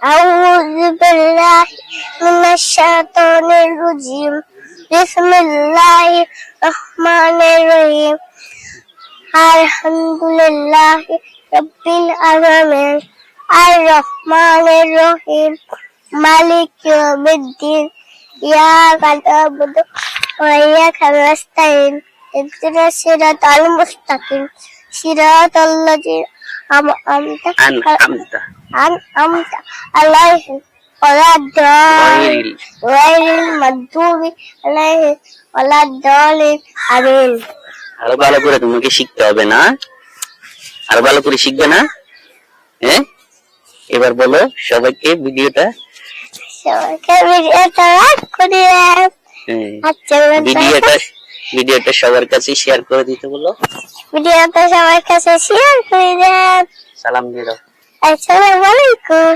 আউযু বিল্লাহি মিনাশ শাইতানির রাজিম। বিসমিল্লাহির রহমানির রহিম। আলহামদুলিল্লাহি রাব্বিল আলামিন আর রহমানির রহিম মালিকি ইয়াউমিদ্দিন ইয়াকা না'বুদু ওয়া ইয়াকা নাস্তাইন ইহদিনাস সিরাতাল মুস্তাকিম সিরাতাল্লাযিনা আন'আমতা আলাইহিম গায়রিল মাগদুবি আলাইহিম ওয়ালাদ-দাল্লিন। আমিন। আরো ভালো করে তোমাকে শিখতে হবে না? আরো ভালো করে শিখবে না? হ্যাঁ, এবার বলো সবাইকে ভিডিওটা লাইক করে দেন। আচ্ছা, ভিডিওটা সবার কাছে শেয়ার করে দিতে বলো। ভিডিওটা সবার কাছে শেয়ার করে দেন। সালাম দিয়ে দাও। আসসালামু আলাইকুম।